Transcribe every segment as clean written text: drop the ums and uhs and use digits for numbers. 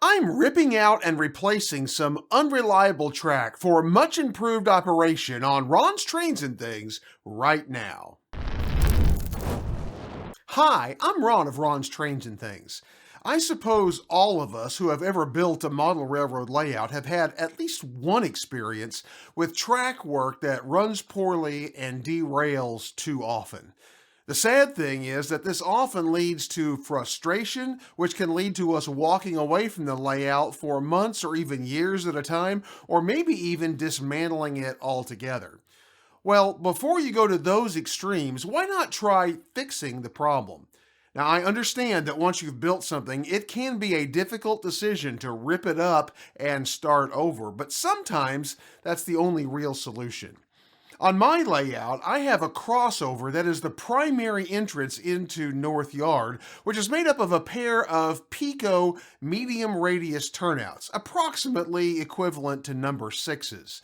I'm ripping out and replacing some unreliable track for much improved operation on Ron's Trains and Things right now. Hi, I'm Ron of Ron's Trains and Things. I suppose all of us who have ever built a model railroad layout have had at least one experience with track work that runs poorly and derails too often. The sad thing is that this often leads to frustration, which can lead to us walking away from the layout for months or even years at a time, or maybe even dismantling it altogether. Well, before you go to those extremes, why not try fixing the problem? Now, I understand that once you've built something, it can be a difficult decision to rip it up and start over, but sometimes that's the only real solution. On my layout, I have a crossover that is the primary entrance into North Yard, which is made up of a pair of Pico medium radius turnouts, approximately equivalent to number 6s.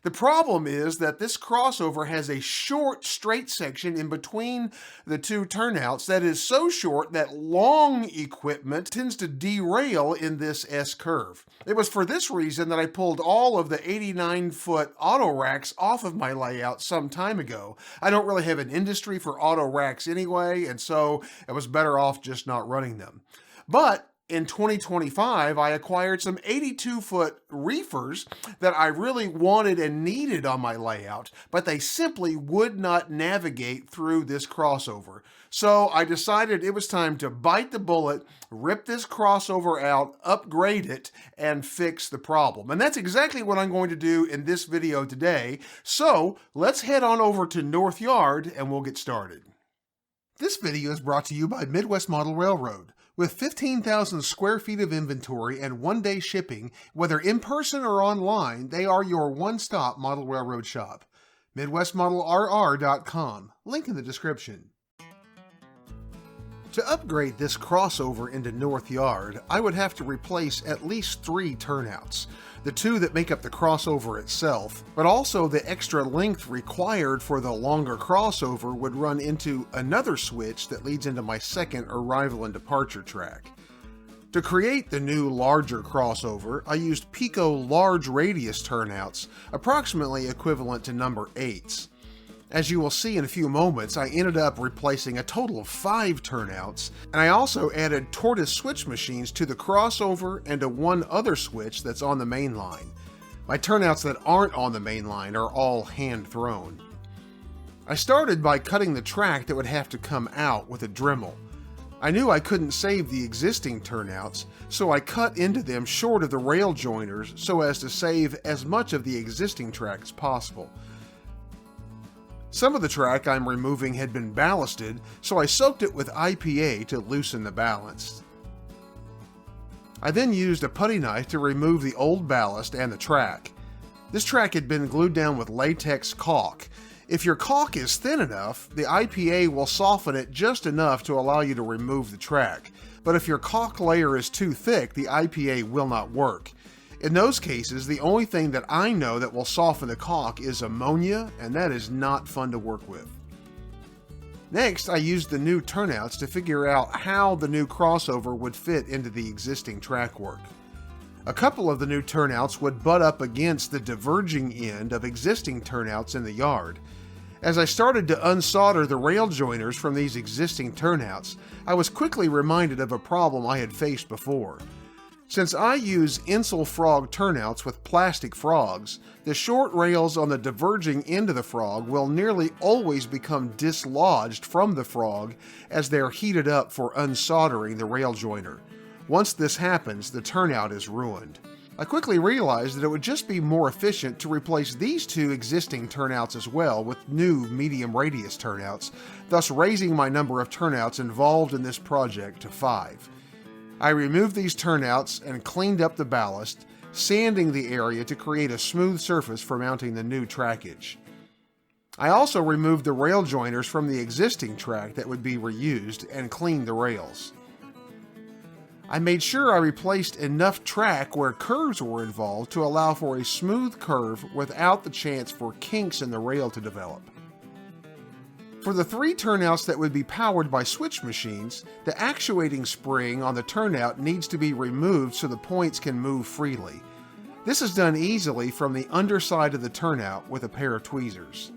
The problem is that this crossover has a short straight section in between the two turnouts that is so short that long equipment tends to derail in this S-curve. It was for this reason that I pulled all of the 89-foot auto racks off of my layout some time ago. I don't really have an industry for auto racks anyway, and so it was better off just not running them. But in 2025, I acquired some 82-foot reefers that I really wanted and needed on my layout, but they simply would not navigate through this crossover. So I decided it was time to bite the bullet, rip this crossover out, upgrade it, and fix the problem. And that's exactly what I'm going to do in this video today. So let's head on over to North Yard and we'll get started. This video is brought to you by Midwest Model Railroad. With 15,000 square feet of inventory and one-day shipping, whether in person or online, they are your one-stop model railroad shop. MidwestModelRR.com, link in the description. To upgrade this crossover into North Yard, I would have to replace at least 3 turnouts. The 2 that make up the crossover itself, but also the extra length required for the longer crossover would run into another switch that leads into my second arrival and departure track. To create the new larger crossover, I used Pico large radius turnouts, approximately equivalent to number 8s. As you will see in a few moments, I ended up replacing a total of 5 turnouts, and I also added tortoise switch machines to the crossover and to one other switch that's on the main line. My turnouts that aren't on the main line are all hand-thrown. I started by cutting the track that would have to come out with a Dremel. I knew I couldn't save the existing turnouts, so I cut into them short of the rail joiners so as to save as much of the existing track as possible. Some of the track I'm removing had been ballasted, so I soaked it with IPA to loosen the ballast. I then used a putty knife to remove the old ballast and the track. This track had been glued down with latex caulk. If your caulk is thin enough, the IPA will soften it just enough to allow you to remove the track. But if your caulk layer is too thick, the IPA will not work. In those cases, the only thing that I know that will soften the caulk is ammonia, and that is not fun to work with. Next, I used the new turnouts to figure out how the new crossover would fit into the existing track work. A couple of the new turnouts would butt up against the diverging end of existing turnouts in the yard. As I started to unsolder the rail joiners from these existing turnouts, I was quickly reminded of a problem I had faced before. Since I use Exzel frog turnouts with plastic frogs, the short rails on the diverging end of the frog will nearly always become dislodged from the frog as they are heated up for unsoldering the rail joiner. Once this happens, the turnout is ruined. I quickly realized that it would just be more efficient to replace these 2 existing turnouts as well with new medium radius turnouts, thus raising my number of turnouts involved in this project to 5. I removed these turnouts and cleaned up the ballast, sanding the area to create a smooth surface for mounting the new trackage. I also removed the rail joiners from the existing track that would be reused and cleaned the rails. I made sure I replaced enough track where curves were involved to allow for a smooth curve without the chance for kinks in the rail to develop. For the 3 turnouts that would be powered by switch machines, the actuating spring on the turnout needs to be removed so the points can move freely. This is done easily from the underside of the turnout with a pair of tweezers.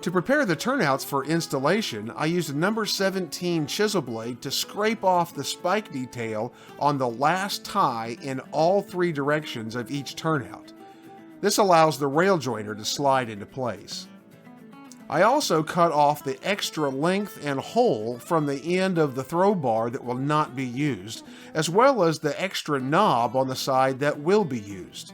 To prepare the turnouts for installation, I used a number 17 chisel blade to scrape off the spike detail on the last tie in all 3 directions of each turnout. This allows the rail joiner to slide into place. I also cut off the extra length and hole from the end of the throw bar that will not be used, as well as the extra knob on the side that will be used.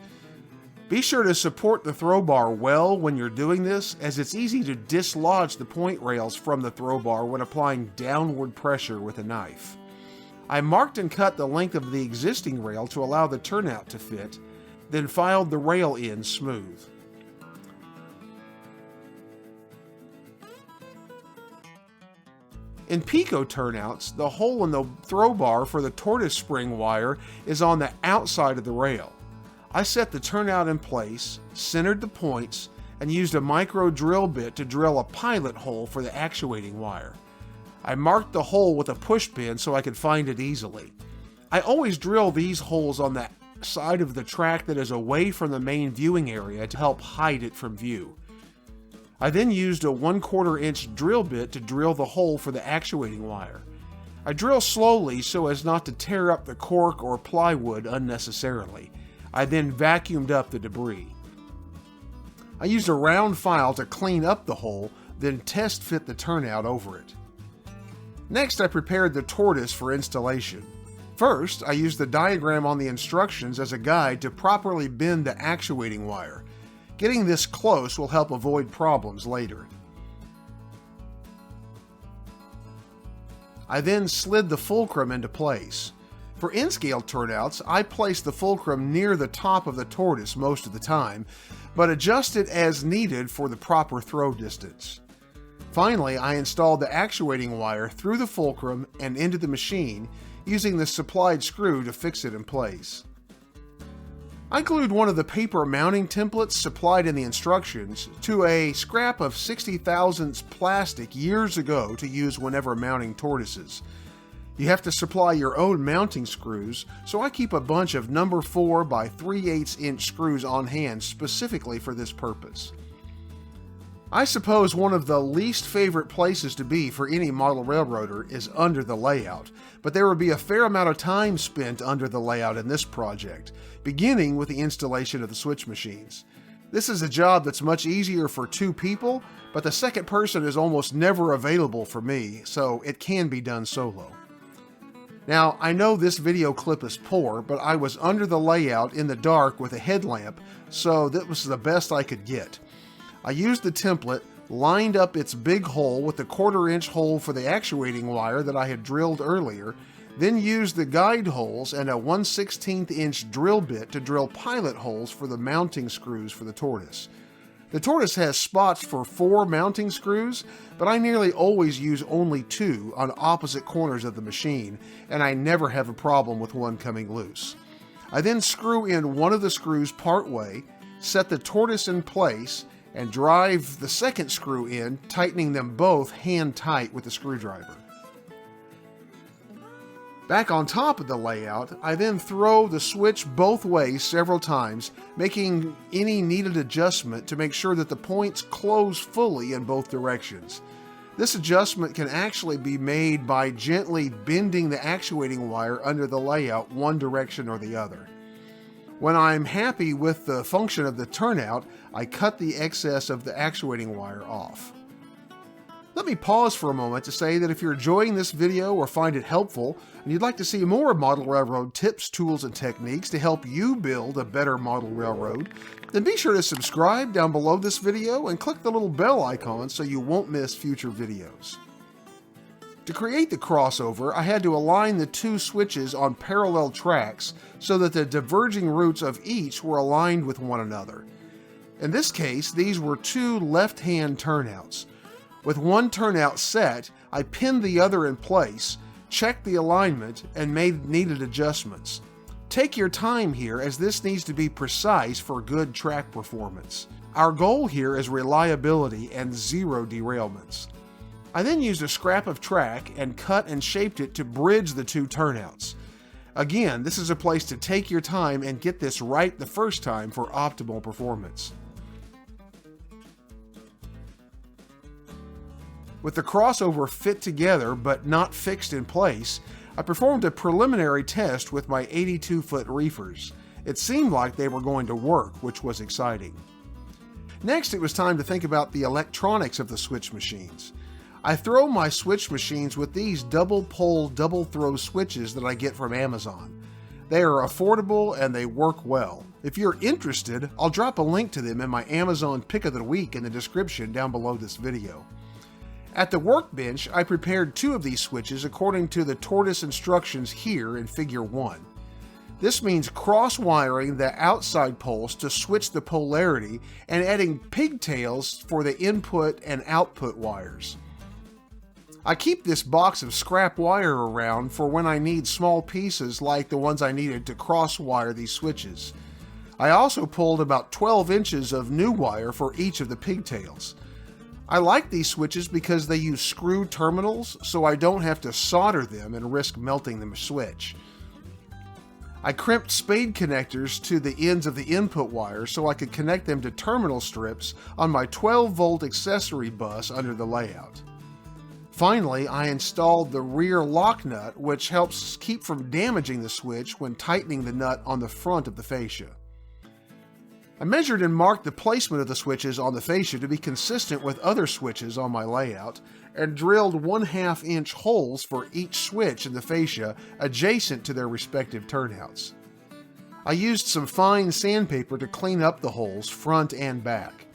Be sure to support the throw bar well when you're doing this, as it's easy to dislodge the point rails from the throw bar when applying downward pressure with a knife. I marked and cut the length of the existing rail to allow the turnout to fit, then filed the rail in smooth. In Pico turnouts, the hole in the throw bar for the tortoise spring wire is on the outside of the rail. I set the turnout in place, centered the points, and used a micro drill bit to drill a pilot hole for the actuating wire. I marked the hole with a push pin so I could find it easily. I always drill these holes on the side of the track that is away from the main viewing area to help hide it from view. I then used a 1/4 inch drill bit to drill the hole for the actuating wire. I drill slowly so as not to tear up the cork or plywood unnecessarily. I then vacuumed up the debris. I used a round file to clean up the hole, then test fit the turnout over it. Next, I prepared the tortoise for installation. First, I used the diagram on the instructions as a guide to properly bend the actuating wire. Getting this close will help avoid problems later. I then slid the fulcrum into place. For N-scale turnouts, I place the fulcrum near the top of the tortoise most of the time, but adjust it as needed for the proper throw distance. Finally, I installed the actuating wire through the fulcrum and into the machine, using the supplied screw to fix it in place. I glued one of the paper mounting templates supplied in the instructions to a scrap of 60 thousandths plastic years ago to use whenever mounting tortoises. You have to supply your own mounting screws, so I keep a bunch of number 4 by 3/8 inch screws on hand specifically for this purpose. I suppose one of the least favorite places to be for any model railroader is under the layout, but there will be a fair amount of time spent under the layout in this project, beginning with the installation of the switch machines. This is a job that's much easier for 2 people, but the second person is almost never available for me, so it can be done solo. Now, I know this video clip is poor, but I was under the layout in the dark with a headlamp, so that was the best I could get. I used the template, lined up its big hole with the 1/4 inch hole for the actuating wire that I had drilled earlier, then used the guide holes and a 1/16 inch drill bit to drill pilot holes for the mounting screws for the tortoise. The tortoise has spots for 4 mounting screws, but I nearly always use only 2 on opposite corners of the machine, and I never have a problem with one coming loose. I then screw in one of the screws part way, set the tortoise in place, and drive the second screw in, tightening them both hand tight with the screwdriver. Back on top of the layout, I then throw the switch both ways several times, making any needed adjustment to make sure that the points close fully in both directions. This adjustment can actually be made by gently bending the actuating wire under the layout one direction or the other. When I'm happy with the function of the turnout, I cut the excess of the actuating wire off. Let me pause for a moment to say that if you're enjoying this video or find it helpful, and you'd like to see more model railroad tips, tools, and techniques to help you build a better model railroad, then be sure to subscribe down below this video and click the little bell icon so you won't miss future videos. To create the crossover, I had to align the 2 switches on parallel tracks so that the diverging routes of each were aligned with one another. In this case, these were 2 left-hand turnouts. With one turnout set, I pinned the other in place, checked the alignment, and made needed adjustments. Take your time here, as this needs to be precise for good track performance. Our goal here is reliability and zero derailments. I then used a scrap of track and cut and shaped it to bridge the two turnouts. Again, this is a place to take your time and get this right the first time for optimal performance. With the crossover fit together but not fixed in place, I performed a preliminary test with my 82-foot reefers. It seemed like they were going to work, which was exciting. Next, it was time to think about the electronics of the switch machines. I throw my switch machines with these double-pole, double-throw switches that I get from Amazon. They are affordable and they work well. If you're interested, I'll drop a link to them in my Amazon Pick of the Week in the description down below this video. At the workbench, I prepared 2 of these switches according to the tortoise instructions here in Figure 1. This means cross-wiring the outside poles to switch the polarity and adding pigtails for the input and output wires. I keep this box of scrap wire around for when I need small pieces like the ones I needed to cross-wire these switches. I also pulled about 12 inches of new wire for each of the pigtails. I like these switches because they use screw terminals, so I don't have to solder them and risk melting the switch. I crimped spade connectors to the ends of the input wires so I could connect them to terminal strips on my 12-volt accessory bus under the layout. Finally, I installed the rear lock nut, which helps keep from damaging the switch when tightening the nut on the front of the fascia. I measured and marked the placement of the switches on the fascia to be consistent with other switches on my layout, and drilled 1/2 inch holes for each switch in the fascia adjacent to their respective turnouts. I used some fine sandpaper to clean up the holes front and back.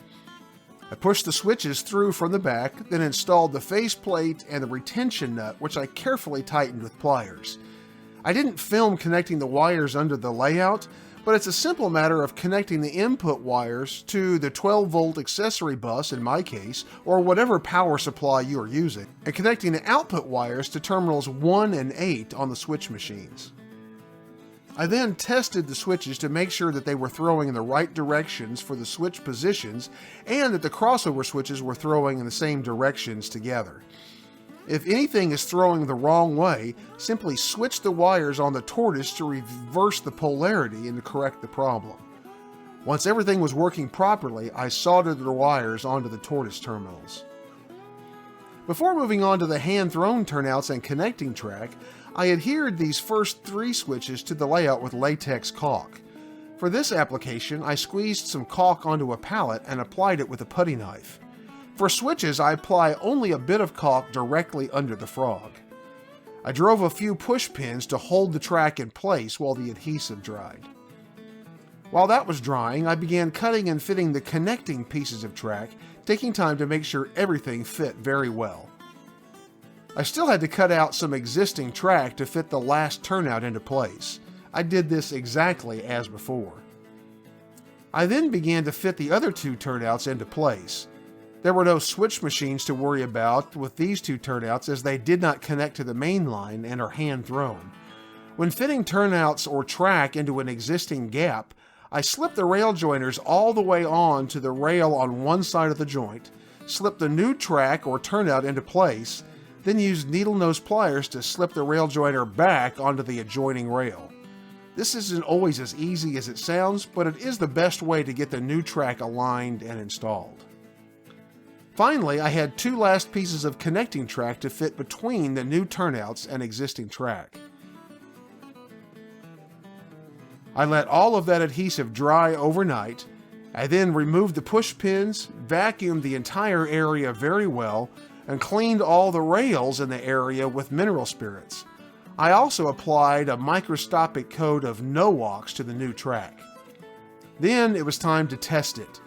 I pushed the switches through from the back, then installed the faceplate and the retention nut, which I carefully tightened with pliers. I didn't film connecting the wires under the layout, but it's a simple matter of connecting the input wires to the 12-volt accessory bus in my case, or whatever power supply you are using, and connecting the output wires to terminals 1 and 8 on the switch machines. I then tested the switches to make sure that they were throwing in the right directions for the switch positions and that the crossover switches were throwing in the same directions together. If anything is throwing the wrong way, simply switch the wires on the tortoise to reverse the polarity and to correct the problem. Once everything was working properly, I soldered the wires onto the tortoise terminals. Before moving on to the hand-thrown turnouts and connecting track, I adhered these first 3 switches to the layout with latex caulk. For this application, I squeezed some caulk onto a pallet and applied it with a putty knife. For switches, I apply only a bit of caulk directly under the frog. I drove a few push pins to hold the track in place while the adhesive dried. While that was drying, I began cutting and fitting the connecting pieces of track, taking time to make sure everything fit very well. I still had to cut out some existing track to fit the last turnout into place. I did this exactly as before. I then began to fit the other 2 turnouts into place. There were no switch machines to worry about with these 2 turnouts as they did not connect to the main line and are hand-thrown. When fitting turnouts or track into an existing gap, I slipped the rail joiners all the way on to the rail on one side of the joint, slipped the new track or turnout into place, then used needle nose pliers to slip the rail joiner back onto the adjoining rail. This isn't always as easy as it sounds, but it is the best way to get the new track aligned and installed. Finally, I had 2 last pieces of connecting track to fit between the new turnouts and existing track. I let all of that adhesive dry overnight. I then removed the push pins, vacuumed the entire area very well, and cleaned all the rails in the area with mineral spirits. I also applied a microscopic coat of no-wax to the new track. Then it was time to test it.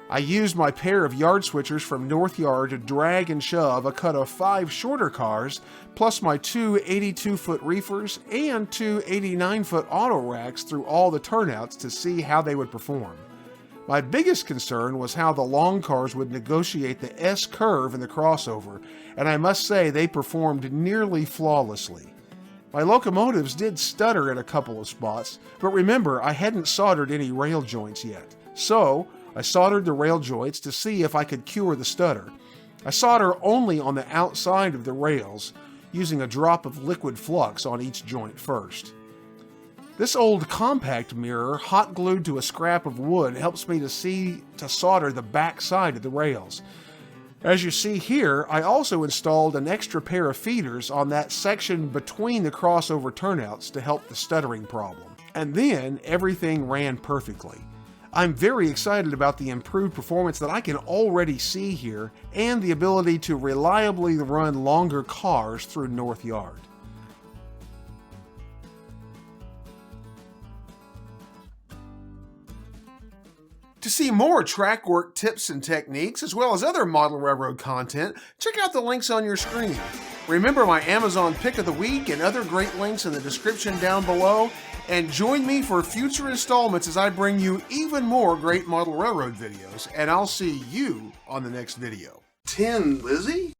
I used my pair of yard switchers from North Yard to drag and shove a cut of 5 shorter cars, plus my 2 82-foot reefers and 2 89-foot auto racks through all the turnouts to see how they would perform. My biggest concern was how the long cars would negotiate the S-curve in the crossover, and I must say they performed nearly flawlessly. My locomotives did stutter in a couple of spots, but remember I hadn't soldered any rail joints yet, so I soldered the rail joints to see if I could cure the stutter. I solder only on the outside of the rails, using a drop of liquid flux on each joint first. This old compact mirror, hot glued to a scrap of wood, helps me to solder the back side of the rails. As you see here, I also installed an extra pair of feeders on that section between the crossover turnouts to help the stuttering problem. And then everything ran perfectly. I'm very excited about the improved performance that I can already see here and the ability to reliably run longer cars through North Yard. To see more track work tips and techniques, as well as other model railroad content, check out the links on your screen. Remember my Amazon Pick of the Week and other great links in the description down below, and join me for future installments as I bring you even more great model railroad videos, and I'll see you on the next video. 10, Lizzie?